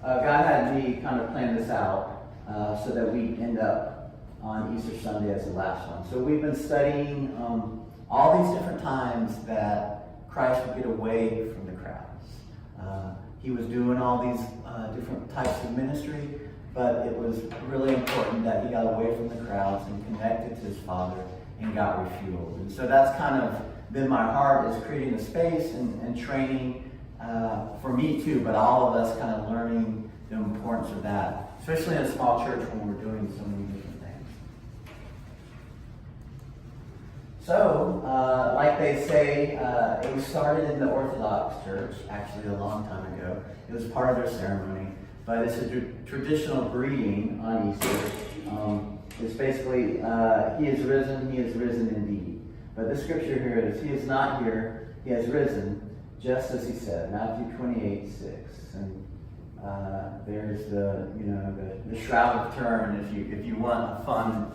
God had me kind of plan this out so that we end up on Easter Sunday as the last one. So we've been studying all these different times that Christ would get away from the crowds. He was doing all these different types of ministry, but it was really important that he got away from the crowds and connected to his Father and got refueled. And so that's kind of been my heart, is creating a space and training for me too, but all of us kind of learning the importance of that, especially in a small church when we're doing so many different things. So, like they say, it was started in the Orthodox Church, actually a long time ago. It was part of their ceremony, but it's a traditional greeting on Easter. It's basically, he is risen indeed. But the scripture here is, he is not here, he has risen, just as he said, Matthew 28:6. And there's the Shroud of Turin, if you want a fun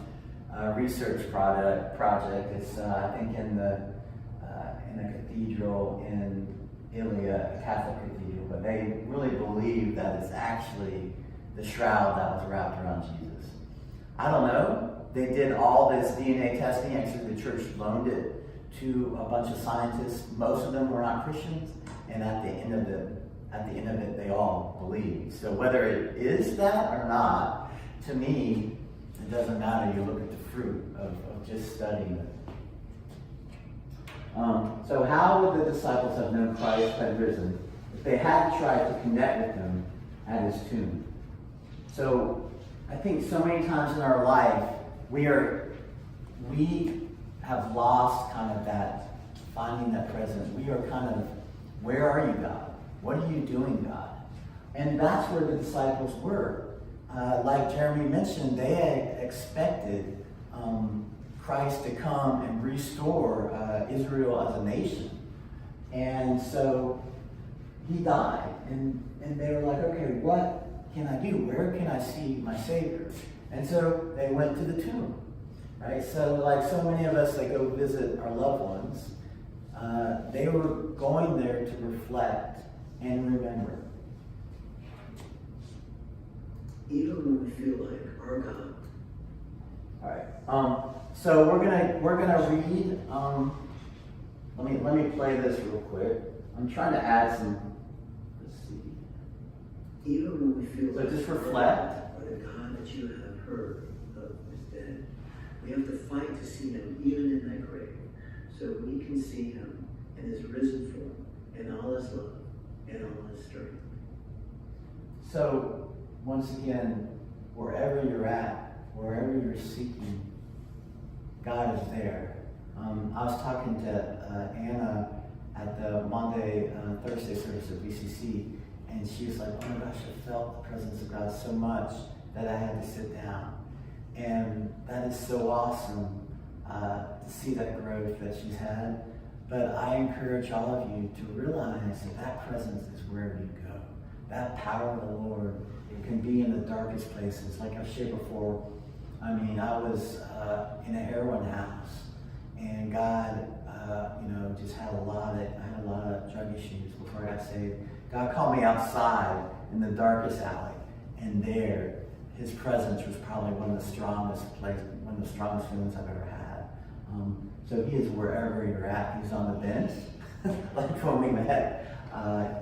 research project. It's I think in a cathedral in Italy, a Catholic cathedral, but they really believe that it's actually the shroud that was wrapped around Jesus. I don't know. They did all this DNA testing. Actually, the church loaned it to a bunch of scientists. Most of them were not Christians, and at the end of it, they all believed. So whether it is that or not, to me, it doesn't matter. You look at the fruit of just studying it. So how would the disciples have known Christ had risen if they hadn't tried to connect with him at his tomb? So I think so many times in our life, we have lost kind of that, finding that presence. We are kind of, where are you, God? What are you doing, God? And that's where the disciples were. Like Jeremy mentioned, they had expected Christ to come and restore Israel as a nation. And so he died. And they were like, okay, what can I do? Where can I see my Savior? And so they went to the tomb. Right? So like so many of us that go visit our loved ones, they were going there to reflect and remember. Even when we feel like our God. All right. So we're gonna read. Let me play this real quick. I'm trying to add some. Let's see. Even when we feel So like just reflect. or the God that you have heard of is dead, we have to fight to see him even in that grave, so we can see him in his risen form, in all his love, and all his strength. So once again, wherever you're at, wherever you're seeking, God is there. I was talking to Anna at the Thursday service at VCC, and she was like, oh my gosh, I felt the presence of God so much that I had to sit down. And that is so awesome to see that growth that she's had. But I encourage all of you to realize that presence is wherever you go. That power of the Lord, it can be in the darkest places. Like I've shared before, I mean, I was in a heroin house, and God, just had a lot of drug issues before I got saved. God called me outside in the darkest alley, and there, his presence was probably one of the strongest feelings I've ever had. So he is wherever you're at. He's on the bench, like when we met.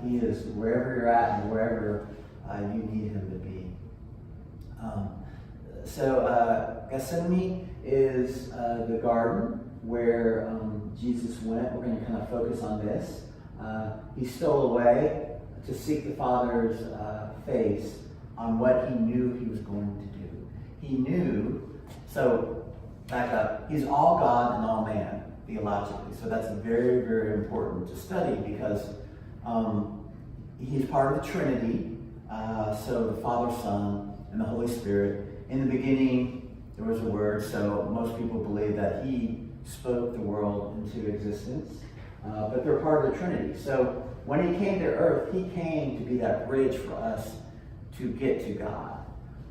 He is wherever you're at and wherever you need him to be. So Gethsemane is the garden where Jesus went. We're going to kind of focus on this. He stole away to seek the Father's face on what he knew he was going to do. He knew, so back up, he's all God and all man, theologically. So that's very, very important to study because he's part of the Trinity. So the Father, Son, and the Holy Spirit. In the beginning, there was a Word, so most people believe that he spoke the world into existence. But they're part of the Trinity. So when he came to earth, he came to be that bridge for us to get to God.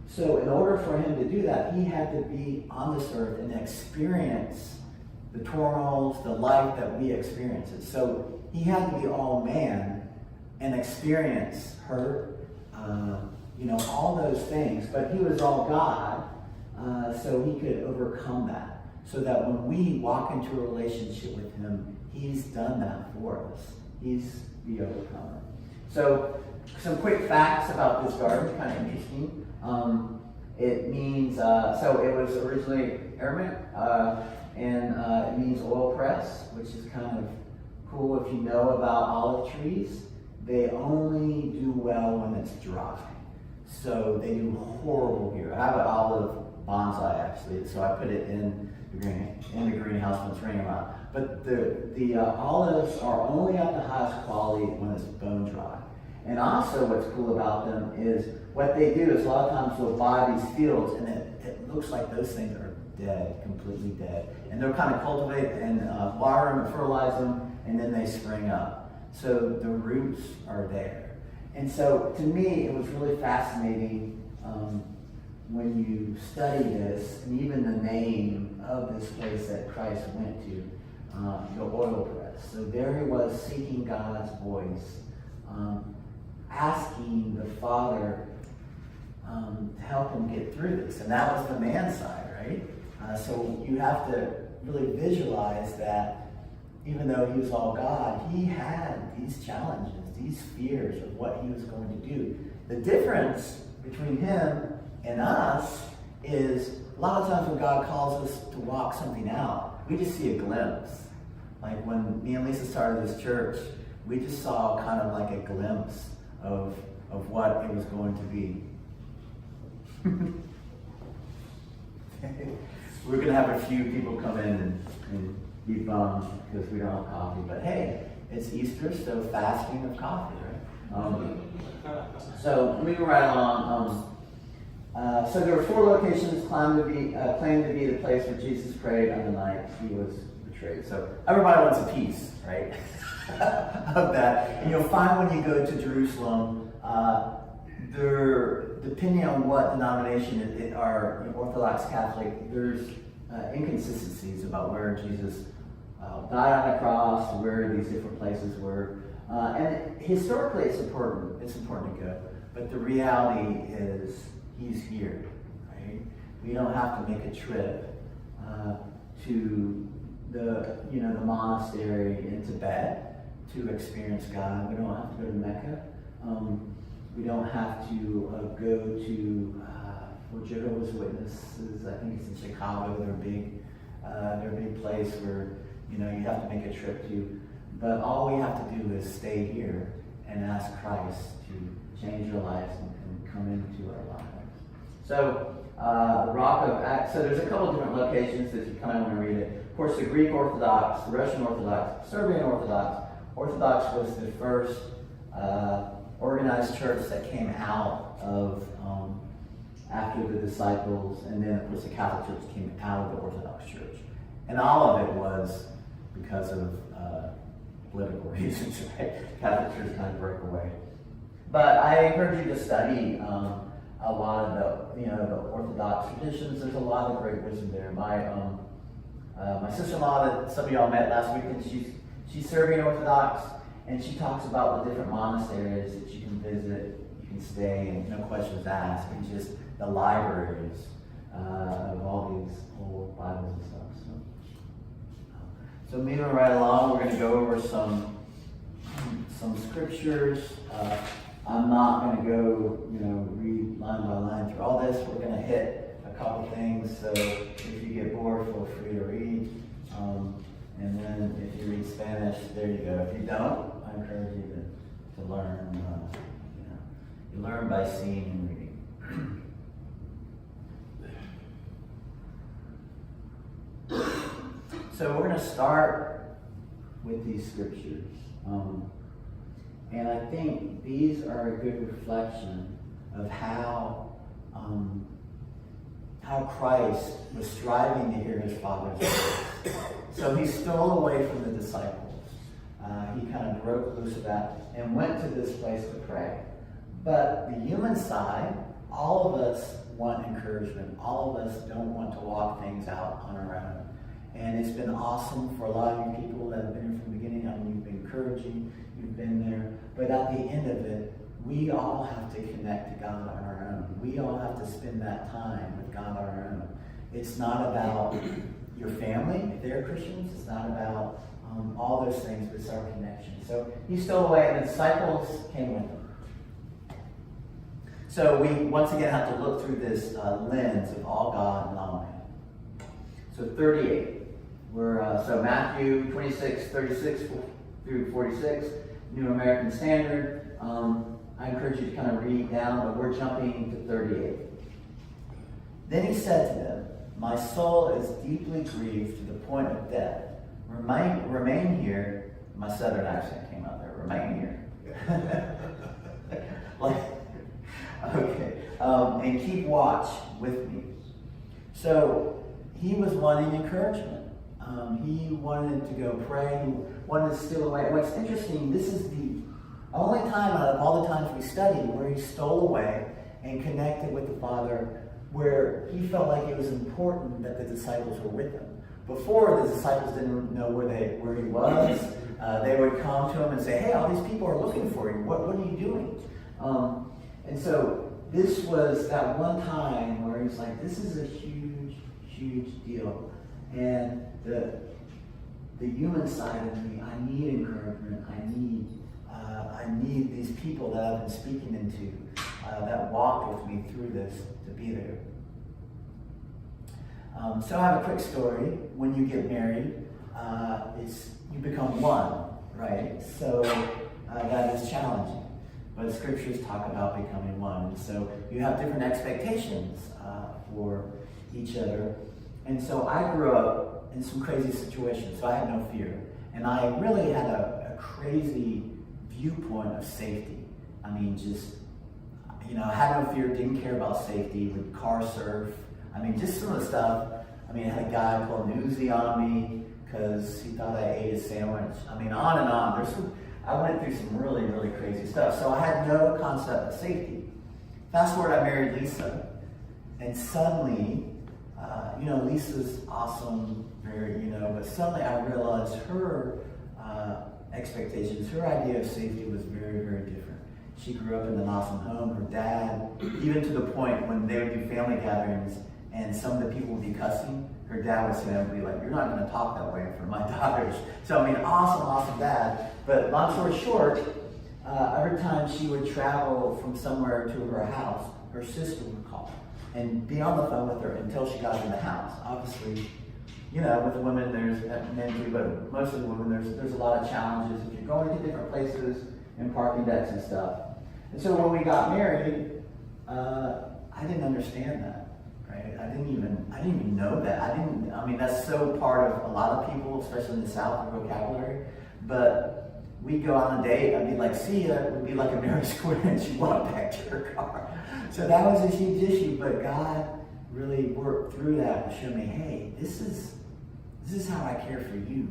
So in order for him to do that, he had to be on this earth and experience the turmoils, the life that we experience. So he had to be all man and experience hurt, all those things. But he was all God, so he could overcome that. So that when we walk into a relationship with him, he's done that for us. He's the overcomer. So some quick facts about this garden, kind of interesting. It means, so it was originally Aramaic, and it means oil press, which is kind of cool if you know about olive trees. They only do well when it's dry. So they do horrible here. I have an olive bonsai actually, so I put it in the greenhouse when it's raining a lot. But the olives are only at the highest quality when it's bone dry. And also what's cool about them is what they do is a lot of times they'll buy these fields and it looks like those things are dead, completely dead. And they'll kind of cultivate and water them and fertilize them, and then they spring up. So the roots are there. And so to me, it was really fascinating when you study this, and even the name of this place that Christ went to, the oil press. So there he was seeking God's voice, asking the Father to help him get through this. And that was the man side, right? So you have to really visualize that even though he was all God, he had these challenges, these fears of what he was going to do. The difference between him and us is a lot of times when God calls us to walk something out, we just see a glimpse. Like when me and Lisa started this church, we just saw kind of like a glimpse of what it was going to be. We're going to have a few people come in and be bummed because we don't have coffee. But hey, it's Easter, so fasting of coffee, right? So moving right along. So there were 4 locations claimed to be the place where Jesus prayed on the night he was betrayed. So everybody wants a piece, right, of that. And you'll find when you go to Jerusalem, depending on what denomination it are, Orthodox, Catholic, there's inconsistencies about where Jesus died on the cross, where these different places were. And historically, it's important to go. But the reality is, he's here, right? We don't have to make a trip to the monastery in Tibet to experience God. We don't have to go to Mecca. We don't have to go to for Jehovah's Witnesses. I think it's in Chicago. They're a big place where you have to make a trip to. But all we have to do is stay here and ask Christ to change our lives and come into our lives. So the Rock of Acts. So there's a couple of different locations that you kind of want to read it. Of course, the Greek Orthodox, the Russian Orthodox, Serbian Orthodox. Orthodox was the first organized church that came out of after the disciples, and then of course the Catholic Church came out of the Orthodox Church, and all of it was because of political reasons. Right? Catholic Church kind of broke away. But I encourage you to study a lot of the Orthodox traditions. There's a lot of great wisdom there. My sister-in-law that some of y'all met last weekend, she's Serbian Orthodox, and she talks about the different monasteries that you can visit, you can stay, and no questions asked, and just the libraries of all these old Bibles and stuff. So moving right along, we're going to go over some scriptures. I'm not going to go, read line by line through all this. We're going to hit a couple things. So if you get bored, feel free to read. And then if you read Spanish, there you go. If you don't, I encourage you to learn. You learn by seeing and reading. So we're going to start with these scriptures. And I think these are a good reflection of how Christ was striving to hear his Father's voice. So he stole away from the disciples. He kind of broke loose of that and went to this place to pray. But the human side, all of us want encouragement. All of us don't want to walk things out on our own. And it's been awesome for a lot of you people that have been here from the beginning. I mean, you've been encouraging, you've been there. But at the end of it, we all have to connect to God on our own. We all have to spend that time with God on our own. It's not about your family, if they're Christians. It's not about all those things, but it's our connection. So he stole away, and the disciples came with him. So we once again have to look through this lens of all God and all man. So 38. So Matthew 26, 36 through 46, New American Standard. I encourage you to kind of read down, but we're jumping to 38. Then he said to them, "My soul is deeply grieved to the point of death. Remain here." My southern accent came out there. Remain here. Okay. And keep watch with me. So he was wanting encouragement. He wanted to go pray. He wanted to steal away. What's interesting, this is the only time out of all the times we studied where he stole away and connected with the Father, where he felt like it was important that the disciples were with him. Before, the disciples didn't know where he was. They would come to him and say, "Hey, all these people are looking for you. What are you doing?" And so this was that one time where he's like, "This is a huge, huge deal." And the human side of me, I need encouragement. I need these people that I've been speaking into, that walked with me through this, to be there. So I have a quick story. When you get married, you become one, right? So that is challenging. But scriptures talk about becoming one. And so you have different expectations for each other. And so I grew up in some crazy situations, so I had no fear. And I really had a crazy viewpoint of safety. I mean, just, I had no fear, didn't care about safety, would car surf. I mean, just some of the stuff. I mean, I had a guy pull an Uzi on me because he thought I ate his sandwich. I mean, on and on. I went through some really, really crazy stuff. So I had no concept of safety. Fast forward, I married Lisa. And suddenly, Lisa's awesome, but suddenly I realized her expectations, her idea of safety was very, very different. She grew up in an awesome home. Her dad, even to the point when they would do family gatherings and some of the people would be cussing, her dad would sit down and be like, "You're not going to talk that way in front of my daughters." So, awesome dad. But long story short, every time she would travel from somewhere to her house, her sister would call and be on the phone with her until she got in the house. Obviously, with the women, there's men too, but most of the women, there's a lot of challenges if you're going to different places and parking decks and stuff. And so when we got married, I didn't understand that, right? I didn't even know that. That's so part of a lot of people, especially in the South, their vocabulary. But we'd go on a date, I'd be like, "See ya," would be like a Mary Square, and she'd walk back to her car. So that was a huge issue, but God really worked through that and showed me, hey, this is how I care for you.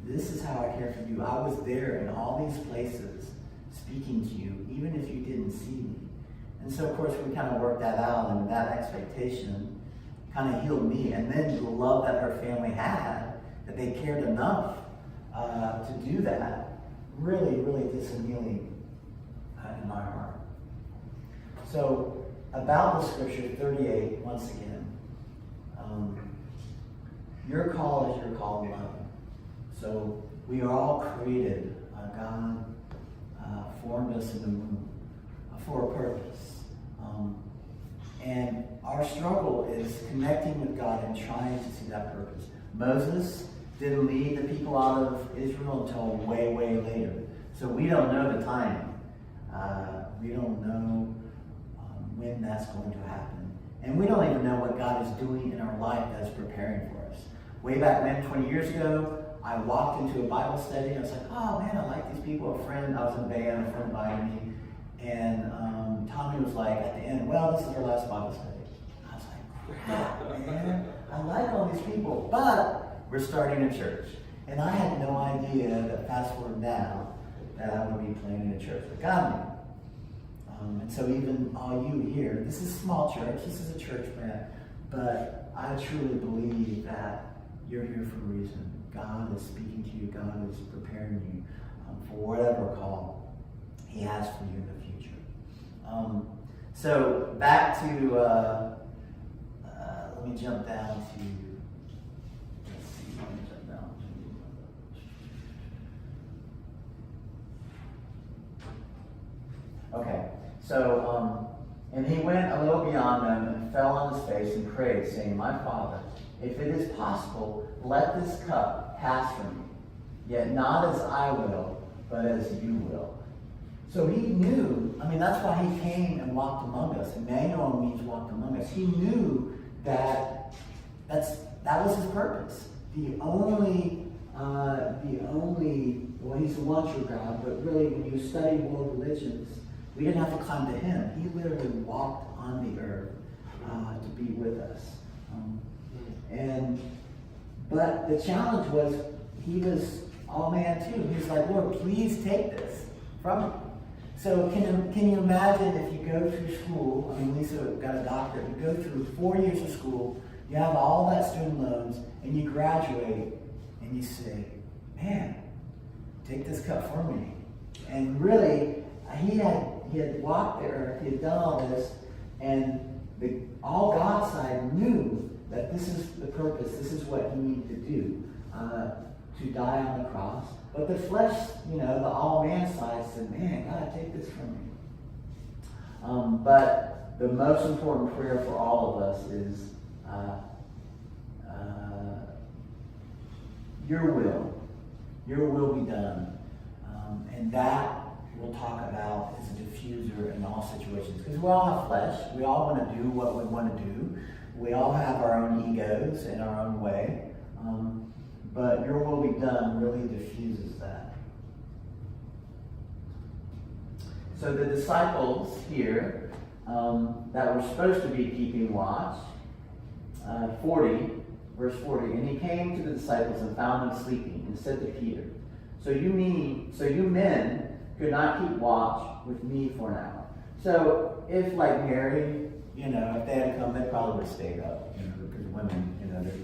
This is how I care for you. I was there in all these places speaking to you, even if you didn't see me. And so, of course, we kind of worked that out, and that expectation kind of healed me. And then the love that her family had, that they cared enough to do that, really, really did some healing in my heart. So, about the scripture 38, once again, your call is your call to love. So, we are all created. God formed us in the womb for a purpose. And our struggle is connecting with God and trying to see that purpose. Moses didn't lead the people out of Israel until way, way later. So we don't know the timing. We don't know when that's going to happen. And we don't even know what God is doing in our life that's preparing for us. Way back when, 20 years ago, I walked into a Bible study and I was like, "Oh man, I like these people." I was in a band, a friend invited me. And Tommy was like, at the end, "Well, this is our last Bible study." I was like, "Crap, man. I like all these people, but we're starting a church." And I had no idea that fast forward now, that I would be planning a church. But God knew. And so even all you here, this is a small church, this is a church plant, but I truly believe that you're here for a reason. God is speaking to you, God is preparing you for whatever call He has for you in the future. So back to, let me jump down to, let's see, let me jump down to, okay, so, and he went a little beyond them and fell on his face and prayed, saying, "My Father, if it is possible, let this cup pass from me. Yet not as I will, but as you will." So he knew, I mean, that's why he came and walked among us. Emmanuel means walked among us. He knew that that was his purpose. The only, well, he's the one true God, but really when you study world religions, we didn't have to climb to him. He literally walked on the earth to be with us. But the challenge was, he was all man too. He was like, "Lord, please take this from me." So can you imagine if you go through school, I mean, Lisa got a doctorate, you go through 4 years of school, you have all that student loans, and you graduate, and you say, "Man, take this cup from me." And really, he had walked the earth, he had done all this, and all God's side knew that this is the purpose, this is what he needed to do, to die on the cross. But the flesh, the all-man side said, "Man, God, take this from me." But the most important prayer for all of us is, your will be done. And that we'll talk about as a diffuser in all situations. Because we all have flesh. We all want to do what we want to do. We all have our own egos in our own way. But your will be done really diffuses that. So the disciples here that were supposed to be keeping watch, 40, verse 40, and he came to the disciples and found them sleeping and said to Peter, so you men could not keep watch with me for an hour. So if like Mary, if they had come, they probably would have stayed up, because women,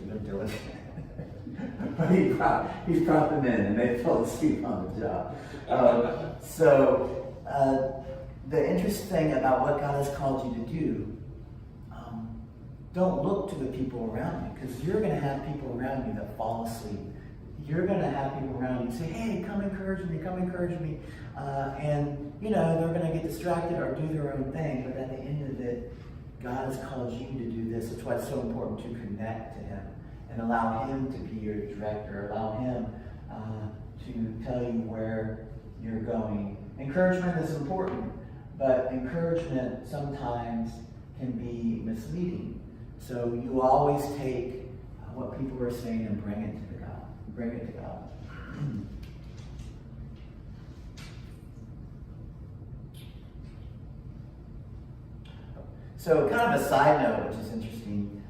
they're diligent. But he brought them in and they fell asleep on the job. The interesting thing about what God has called you to do, don't look to the people around you, because you're going to have people around you that fall asleep. You're going to have people around you say, "Hey, come encourage me, come encourage me." And they're going to get distracted or do their own thing, but at the end of it, God has called you to do this. That's why it's so important to connect to him and allow him to be your director, allow him to tell you where you're going. Encouragement is important, but encouragement sometimes can be misleading. So you always take what people are saying and bring it to God. Bring it to God. So kind of a side note, which is interesting,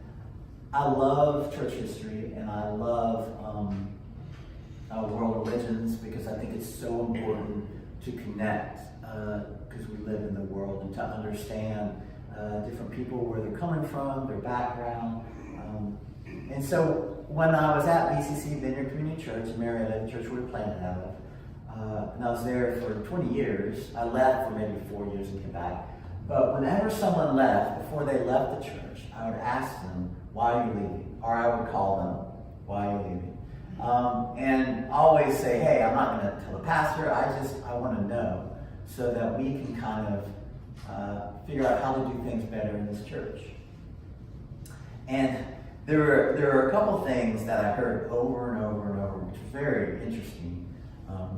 I love church history and I love world religions because I think it's so important to connect because we live in the world and to understand different people, where they're coming from, their background. And so when I was at BCC, Vineyard Community Church in Marietta, the church we were planted out of, and I was there for 20 years. I left for maybe 4 years and came back. But whenever someone left, before they left the church, I would ask them, "Why are you leaving?" Or I would call them, "Why are you leaving?" And always say, "Hey, I'm not going to tell the pastor. I want to know so that we can kind of figure out how to do things better in this church." And there are a couple things that I heard over and over and over, which was very interesting.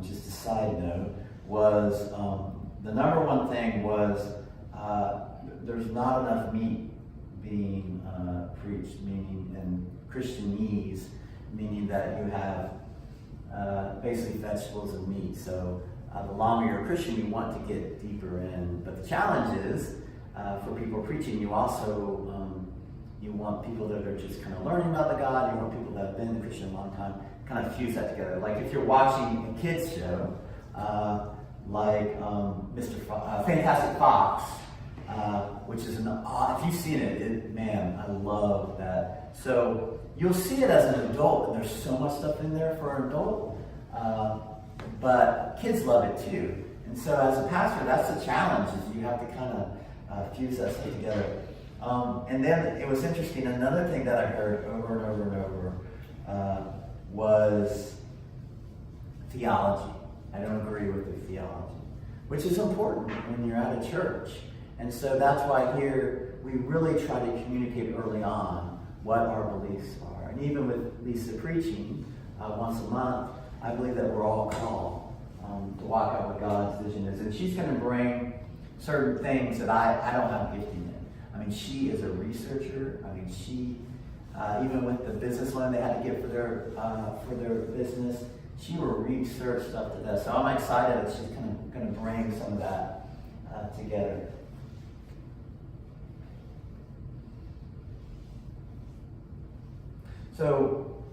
Just a side note was the number one thing was there's not enough meat being preached, meaning in Christianese, meaning that you have basically vegetables and meat. So the longer you're a Christian, you want to get deeper in. But the challenge is, for people preaching, you also you want people that are just kind of learning about the God. You want people that have been a Christian a long time. Kind of fuse that together. Like if you're watching a kids show, like Fantastic Fox, which is if you've seen it, man, I love that. So you'll see it as an adult, and there's so much stuff in there for an adult. But kids love it too. And so as a pastor, that's the challenge, is you have to kind of fuse that stuff together. And then it was interesting, another thing that I heard over and over and over was theology. I don't agree with the theology, which is important when you're at a church. And so that's why here we really try to communicate early on what our beliefs are. And even with Lisa preaching once a month, I believe that we're all called to walk out what God's vision is. And she's going to bring certain things that I don't have gifting in. I mean, she is a researcher. I mean, she, even with the business loan they had to get for their business, she will research stuff to that. So I'm excited that she's going to bring some of that together. So,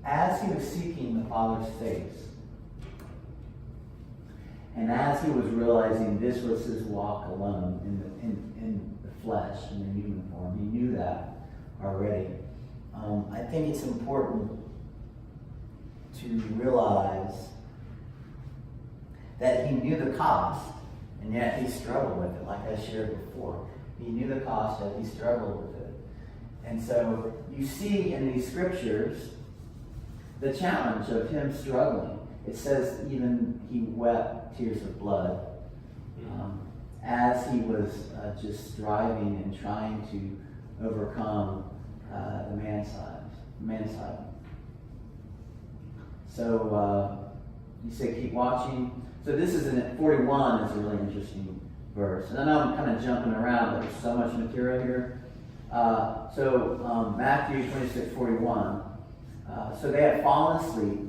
as he was seeking the Father's face, and as he was realizing this was his walk alone in the flesh, in the human form, he knew that already. I think it's important to realize that he knew the cost, and yet he struggled with it, like I shared before. He knew the cost, yet he struggled with it. And so you see in these scriptures the challenge of him struggling. It says even he wept tears of blood as he was just striving and trying to overcome the man-side. So you say keep watching. So this is in 41 is a really interesting verse. And I know I'm kind of jumping around, but there's so much material here. Matthew 26:41. So they had fallen asleep.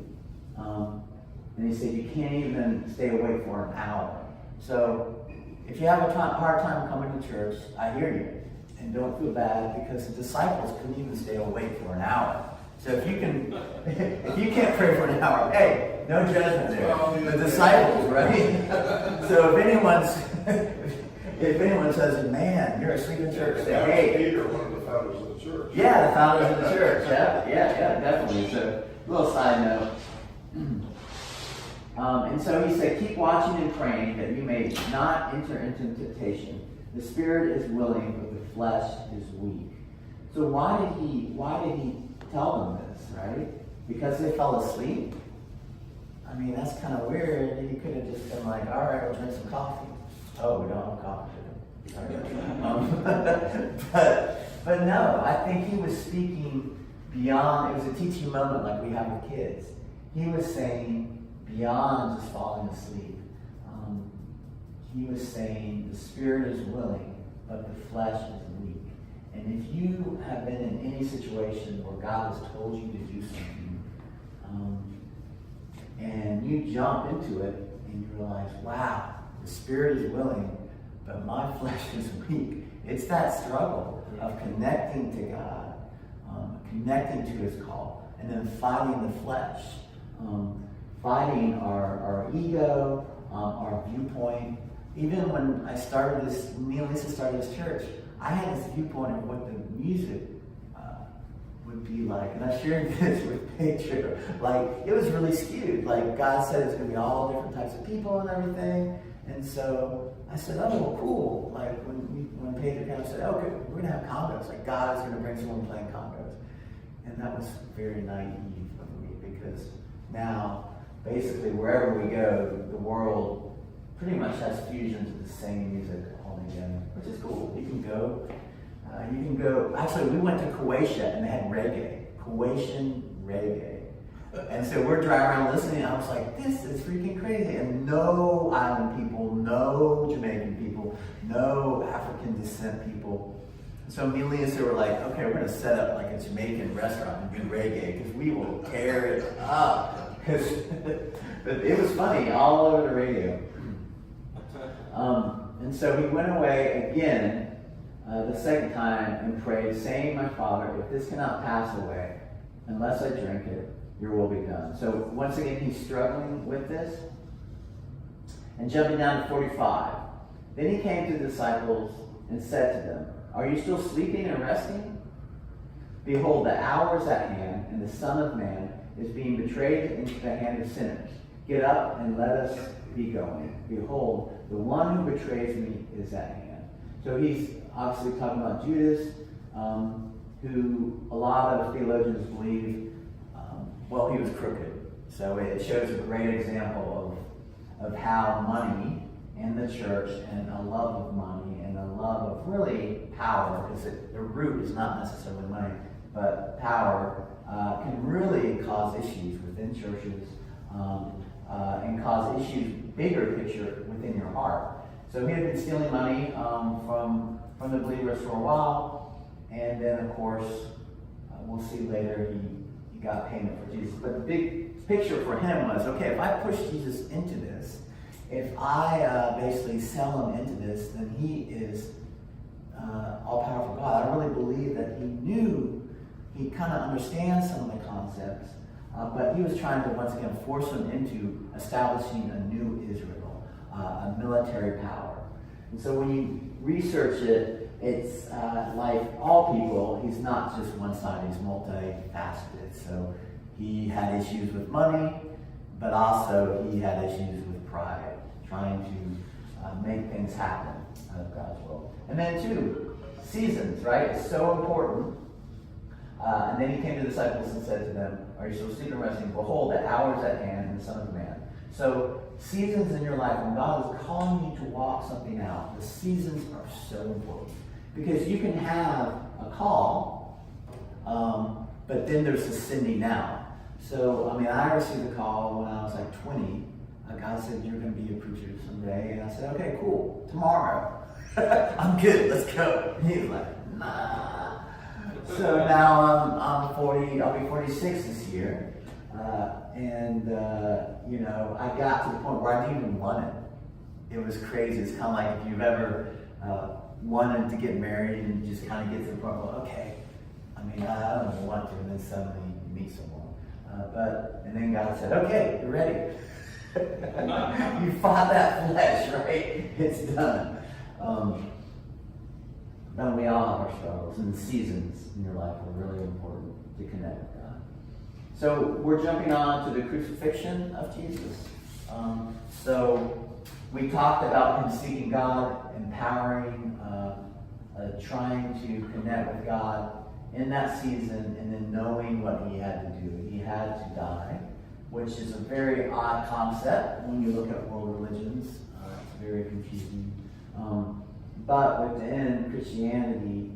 And he said, you can't even stay awake for an hour. So if you have a hard time coming to church, I hear you. And don't feel bad, because the disciples couldn't even stay awake for an hour. So if you can't pray for an hour, hey, no judgment there. The disciples, right? So if anyone says, man, you're asleep in church, say, hey. Peter, one of the founders of the church. Yeah, the founders of the church. Yeah, definitely. So a little side note. And so he said, keep watching and praying that you may not enter into temptation. The spirit is willing, but the flesh is weak. So why did he tell them this, right? Because they fell asleep? I mean, that's kind of weird. He could have just been like, all right, we'll drink some coffee. Oh, we don't have coffee today. But no, I think he was speaking beyond. It was a teaching moment like we have with kids. He was saying beyond just falling asleep. He was saying the spirit is willing, but the flesh is weak. And if you have been in any situation where God has told you to do something, and you jump into it and you realize, wow, the spirit is willing, but my flesh is weak. It's that struggle of connecting to God, connecting to his call, and then fighting the flesh, fighting our ego, our viewpoint. Even when me and Lisa started this church, I had this viewpoint of what the music would be like. And I shared this with Pedro. Like, it was really skewed. Like, God said it's going to be all different types of people and everything. And so I said, oh, well, cool. Like, when Pedro came, I said, okay, we're going to have congas. Like, God is going to bring someone playing congas. And that was very naive of me, because now, basically, wherever we go, the world pretty much has fusions of the same music all together, which is cool. You can go. Actually, we went to Croatia and they had reggae, Croatian reggae. And so we're driving around listening. I was like, this is freaking crazy. And no island people, no Jamaican people, no African descent people. So me and Lisa were like, okay, we're going to set up like a Jamaican restaurant and do reggae, because we will tear it up. But it was funny, all over the radio. And so we went away again the second time and prayed, saying, my Father, if this cannot pass away, unless I drink it, your will be done. So once again, he's struggling with this. And jumping down to 45. Then he came to the disciples and said to them, are you still sleeping and resting? Behold, the hour is at hand, and the Son of Man is being betrayed into the hand of sinners. Get up and let us be going. Behold, the one who betrays me is at hand. So he's obviously talking about Judas, who a lot of theologians believe, he was crooked. So it shows a great example of how money in the church and a love of money and a love of really power, because the root is not necessarily money, but power can really cause issues within churches and cause issues, bigger picture, within your heart. So he had been stealing money from the believers for a while, and then of course, we'll see later, he got payment for Jesus. But the big picture for him was, okay, if I push Jesus into this, if I basically sell him into this, then he is all-powerful God. I really believe that he kind of understands some of the concepts, but he was trying to, once again, force him into establishing a new Israel, a military power. And so when you research it, it's like all people, he's not just one side, he's multifaceted. So he had issues with money, but also he had issues with pride, trying to make things happen out of God's will. And then two, seasons, right? It's so important. And then he came to the disciples and said to them, are you still sleeping and resting? Behold, the hour is at hand in the Son of Man. So seasons in your life, when God is calling you to walk something out, the seasons are so important. Because you can have a call, but then there's the sending out. So, I received a call when I was like 20. God said, you're going to be a preacher someday. And I said, okay, cool, tomorrow. I'm good, let's go. And he was like, nah. So now I'm 40, I'll be 46 this year. I got to the point where I didn't even want it. It was crazy. It's kind of like if you've ever wanted to get married and you just kind of get to the point, well, okay, I don't even want to, and then suddenly you meet someone. And then God said, okay, you're ready. You fought that flesh, right? It's done. But we all have our struggles, and the seasons in your life are really important to connect with God. So we're jumping on to the crucifixion of Jesus. So we talked about him seeking God, empowering, trying to connect with God in that season, and then knowing what he had to do. He had to die, which is a very odd concept when you look at world religions. It's very confusing. But within Christianity,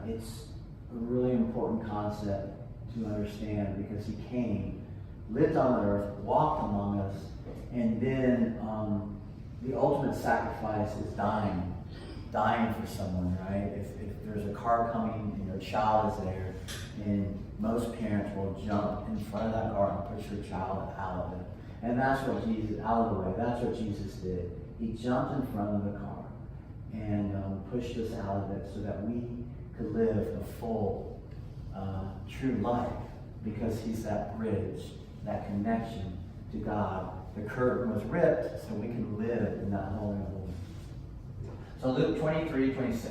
it's a really important concept to understand, because he came, lived on the earth, walked among us, and then the ultimate sacrifice is dying for someone, right? If there's a car coming and your child is there, and most parents will jump in front of that car and push their child out of it. And that's what Jesus, out of the way, that's what Jesus did. He jumped in front of the car and pushed us out of it so that we could live a full, true life, because he's that bridge, that connection to God. The curtain was ripped so we can live in that holy of holies. So Luke 23:26.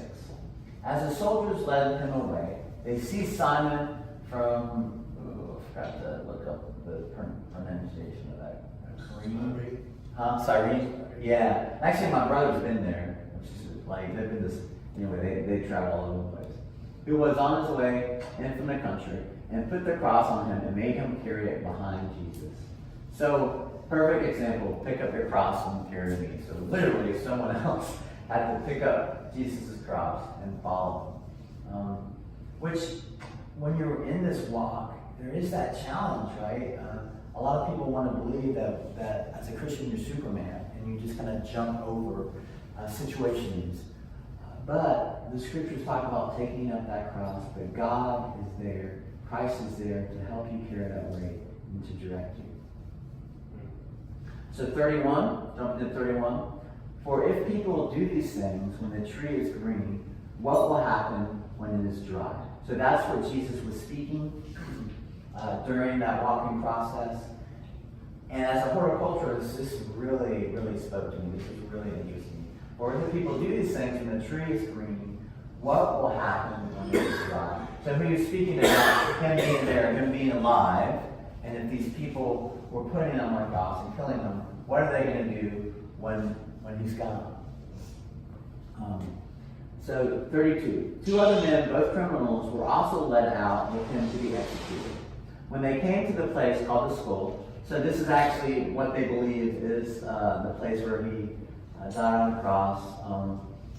As the soldiers led him away, they seized Simon from, I forgot to look up the pronunciation of that. Cyrene? Cyrene? Yeah. Actually, my brother's been there. Which is like, they've been this, anyway, they travel all over the place. Who was on his way in from the country, and put the cross on him and made him carry it behind Jesus. So, perfect example, pick up your cross and carry me. So literally someone else had to pick up Jesus' cross and follow him. Which, when you're in this walk, there is that challenge, right? A lot of people want to believe that as a Christian you're Superman and you just kind of jump over situations. But the scriptures talk about taking up that cross, but God is there, Christ is there to help you carry that weight and to direct you. So 31, jump to 31. For if people do these things when the tree is green, what will happen when it is dry? So that's what Jesus was speaking during that walking process. And as a horticulturist, this really, really spoke to me. This was really interesting. For if people do these things when the tree is green, what will happen when it is dry? So he was speaking about him being there, him being alive, and if these people were putting on my cross and killing them, what are they going to do when he's gone? So 32. 2 other men, both criminals, were also led out with him to be executed. When they came to the place called the Skull, so this is actually what they believe is the place where he died on the cross.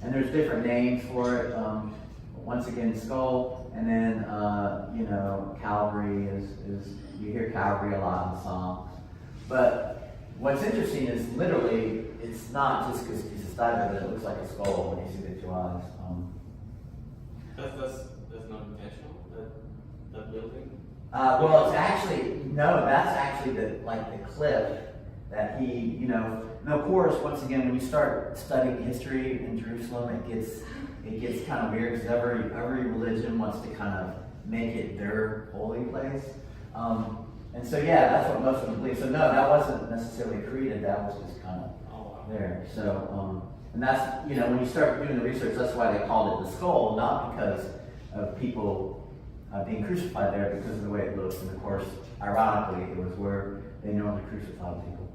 And there's different names for it. Once again, Skull, and then Calvary is you hear Calvary a lot in the Psalms. But what's interesting is literally it's not just because Jesus died there, but it looks like a skull when you see the 2 eyes. That's not intentional. That building. Well, it's actually that's actually the cliff that he, and of course, once again, when you start studying history in Jerusalem, it gets kind of weird because every religion wants to kind of make it their holy place. And so, that's what most of them believe. So no, that wasn't necessarily created. That was just kind of there. So, and that's, when you start doing the research, that's why they called it the Skull, not because of people being crucified there, because of the way it looks. And of course, ironically, it was where they normally crucified people.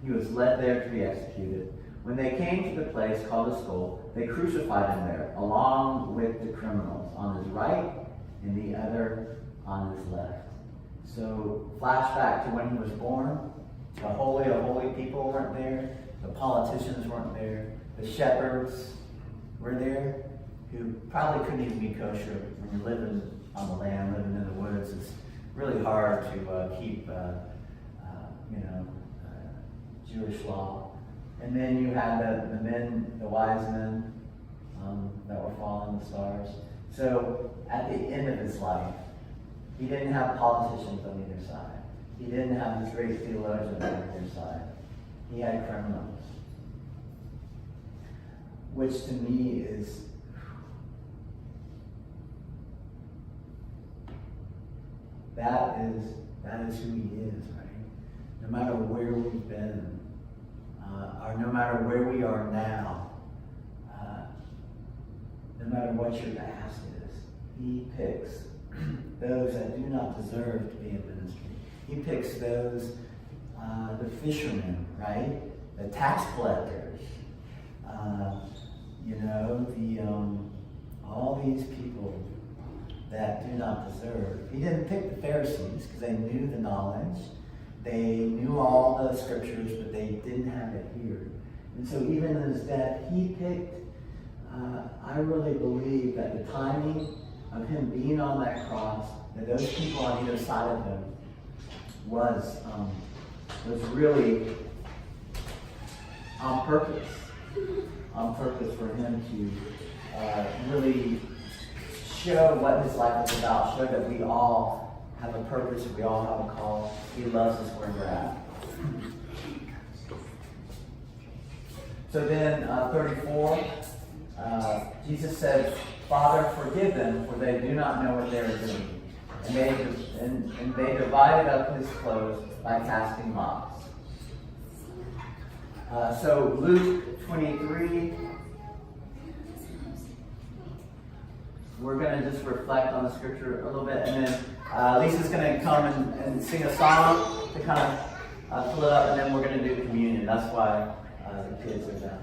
He was led there to be executed. When they came to the place called the Skull, they crucified him there, along with the criminals, on his right and the other on his left. So, flashback to when he was born. The holy of holy people weren't there. The politicians weren't there. The shepherds were there, who probably couldn't even be kosher. When you're living on the land, living in the woods, it's really hard to keep, Jewish law. And then you had the men, the wise men that were following the stars. So at the end of his life, he didn't have politicians on either side. He didn't have this great theologian on either side. He had criminals. Which to me is that is who he is, right? No matter where we've been, or no matter where we are now, no matter what your past is, he picks those that do not deserve to be in ministry. He picks those, the fishermen, right? The tax collectors, all these people that do not deserve. He didn't pick the Pharisees because they knew the knowledge. They knew all the scriptures, but they didn't have it here. And so even in his death, he picked, I really believe that the timing of him being on that cross, that those people on either side of him was really on purpose for him to really show what his life is about, show that we all have a purpose, we all have a call. He loves us where we're at. So then, 34, Jesus said, "Father, forgive them, for they do not know what they are doing." And they divided up his clothes by casting lots. So Luke 23, we're going to just reflect on the scripture a little bit, and then Lisa's going to come and sing a song to kind of fill it up, and then we're going to do communion. That's why the kids are down here.